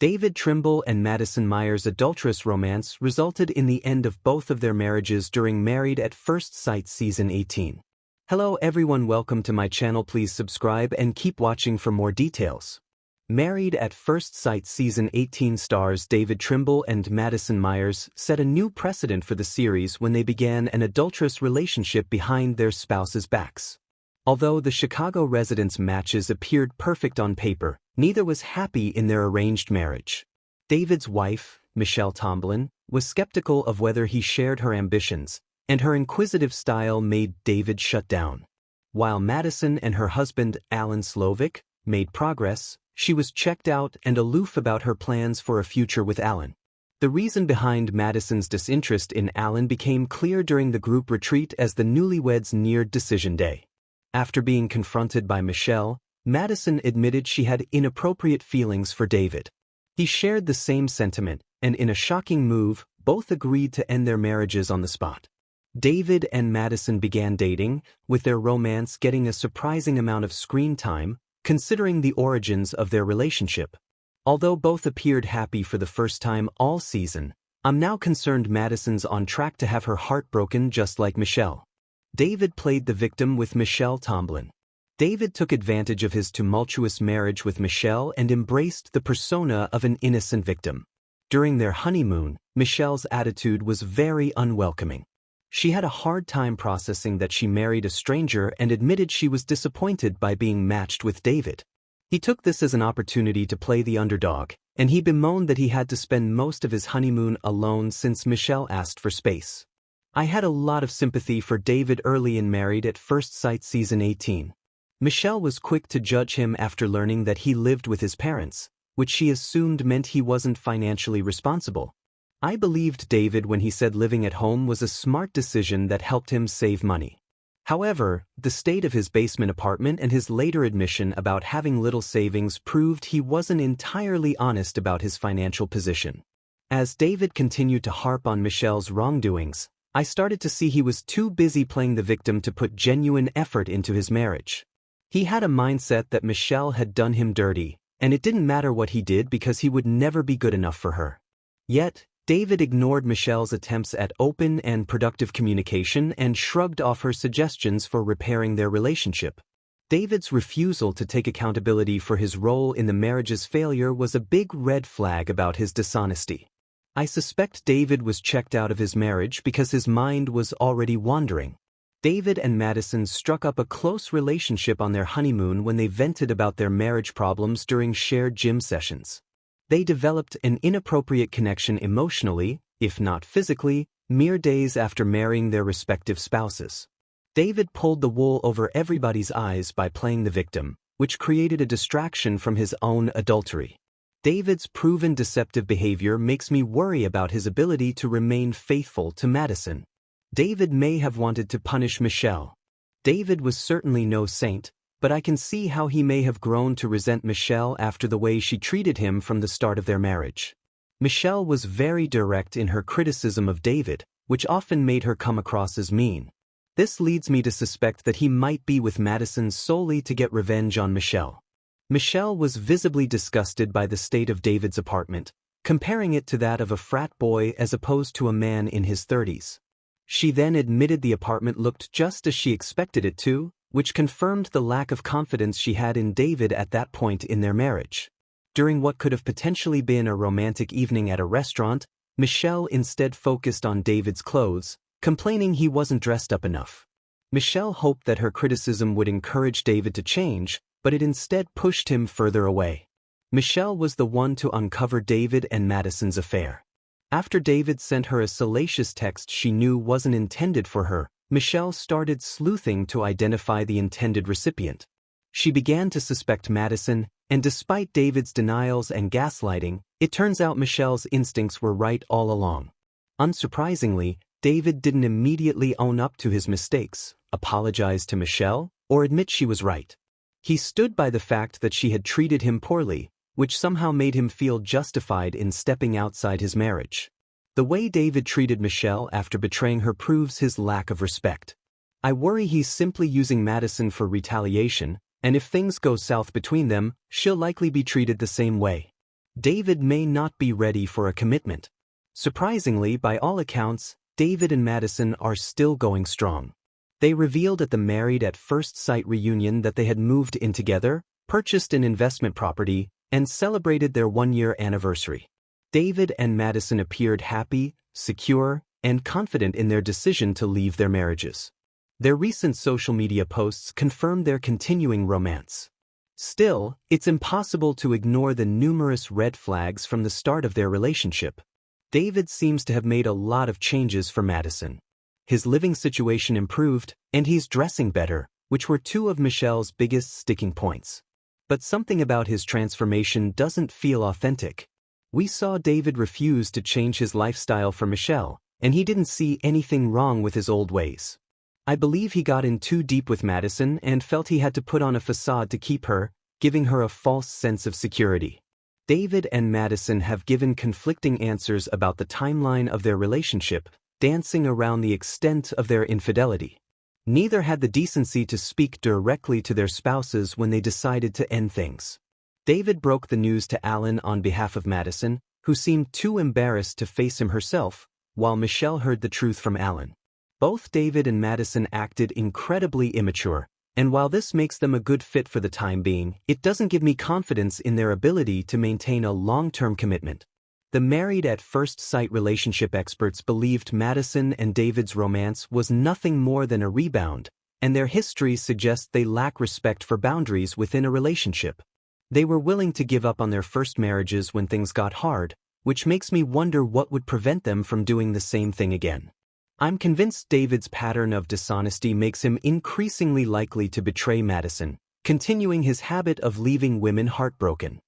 David Trimble and Madison Myers' adulterous romance resulted in the end of both of their marriages during Married at First Sight Season 18. Hello everyone, welcome to my channel. Please subscribe and keep watching for more details. Married at First Sight Season 18 stars David Trimble and Madison Myers set a new precedent for the series when they began an adulterous relationship behind their spouses' backs. Although the Chicago residents' matches appeared perfect on paper, neither was happy in their arranged marriage. David's wife, Michelle Tomlin, was skeptical of whether he shared her ambitions, and her inquisitive style made David shut down. While Madison and her husband, Alan Slovic, made progress, she was checked out and aloof about her plans for a future with Alan. The reason behind Madison's disinterest in Alan became clear during the group retreat as the newlyweds neared decision day. After being confronted by Michelle, Madison admitted she had inappropriate feelings for David. He shared the same sentiment, and in a shocking move, both agreed to end their marriages on the spot. David and Madison began dating, with their romance getting a surprising amount of screen time, considering the origins of their relationship. Although both appeared happy for the first time all season, I'm now concerned Madison's on track to have her heart broken just like Michelle. David played the victim with Michelle Tomlin. David took advantage of his tumultuous marriage with Michelle and embraced the persona of an innocent victim. During their honeymoon, Michelle's attitude was very unwelcoming. She had a hard time processing that she married a stranger and admitted she was disappointed by being matched with David. He took this as an opportunity to play the underdog, and he bemoaned that he had to spend most of his honeymoon alone since Michelle asked for space. I had a lot of sympathy for David early in Married at First Sight Season 18. Michelle was quick to judge him after learning that he lived with his parents, which she assumed meant he wasn't financially responsible. I believed David when he said living at home was a smart decision that helped him save money. However, the state of his basement apartment and his later admission about having little savings proved he wasn't entirely honest about his financial position. As David continued to harp on Michelle's wrongdoings, I started to see he was too busy playing the victim to put genuine effort into his marriage. He had a mindset that Michelle had done him dirty, and it didn't matter what he did because he would never be good enough for her. Yet, David ignored Michelle's attempts at open and productive communication and shrugged off her suggestions for repairing their relationship. David's refusal to take accountability for his role in the marriage's failure was a big red flag about his dishonesty. I suspect David was checked out of his marriage because his mind was already wandering. David and Madison struck up a close relationship on their honeymoon when they vented about their marriage problems during shared gym sessions. They developed an inappropriate connection emotionally, if not physically, mere days after marrying their respective spouses. David pulled the wool over everybody's eyes by playing the victim, which created a distraction from his own adultery. David's proven deceptive behavior makes me worry about his ability to remain faithful to Madison. David may have wanted to punish Michelle. David was certainly no saint, but I can see how he may have grown to resent Michelle after the way she treated him from the start of their marriage. Michelle was very direct in her criticism of David, which often made her come across as mean. This leads me to suspect that he might be with Madison solely to get revenge on Michelle. Michelle was visibly disgusted by the state of David's apartment, comparing it to that of a frat boy as opposed to a man in his 30s. She then admitted the apartment looked just as she expected it to, which confirmed the lack of confidence she had in David at that point in their marriage. During what could have potentially been a romantic evening at a restaurant, Michelle instead focused on David's clothes, complaining he wasn't dressed up enough. Michelle hoped that her criticism would encourage David to change, but it instead pushed him further away. Michelle was the one to uncover David and Madison's affair. After David sent her a salacious text she knew wasn't intended for her, Michelle started sleuthing to identify the intended recipient. She began to suspect Madison, and despite David's denials and gaslighting, it turns out Michelle's instincts were right all along. Unsurprisingly, David didn't immediately own up to his mistakes, apologize to Michelle, or admit she was right. He stood by the fact that she had treated him poorly, which somehow made him feel justified in stepping outside his marriage. The way David treated Michelle after betraying her proves his lack of respect. I worry he's simply using Madison for retaliation, and if things go south between them, she'll likely be treated the same way. David may not be ready for a commitment. Surprisingly, by all accounts, David and Madison are still going strong. They revealed at the Married at First Sight reunion that they had moved in together, purchased an investment property, and celebrated their one-year anniversary. David and Madison appeared happy, secure, and confident in their decision to leave their marriages. Their recent social media posts confirmed their continuing romance. Still, it's impossible to ignore the numerous red flags from the start of their relationship. David seems to have made a lot of changes for Madison. His living situation improved, and he's dressing better, which were two of Michelle's biggest sticking points. But something about his transformation doesn't feel authentic. We saw David refuse to change his lifestyle for Michelle, and he didn't see anything wrong with his old ways. I believe he got in too deep with Madison and felt he had to put on a facade to keep her, giving her a false sense of security. David and Madison have given conflicting answers about the timeline of their relationship, dancing around the extent of their infidelity. Neither had the decency to speak directly to their spouses when they decided to end things. David broke the news to Alan on behalf of Madison, who seemed too embarrassed to face him herself, while Michelle heard the truth from Alan. Both David and Madison acted incredibly immature, and while this makes them a good fit for the time being, it doesn't give me confidence in their ability to maintain a long-term commitment. The Married at First Sight relationship experts believed Madison and David's romance was nothing more than a rebound, and their history suggests they lack respect for boundaries within a relationship. They were willing to give up on their first marriages when things got hard, which makes me wonder what would prevent them from doing the same thing again. I'm convinced David's pattern of dishonesty makes him increasingly likely to betray Madison, continuing his habit of leaving women heartbroken.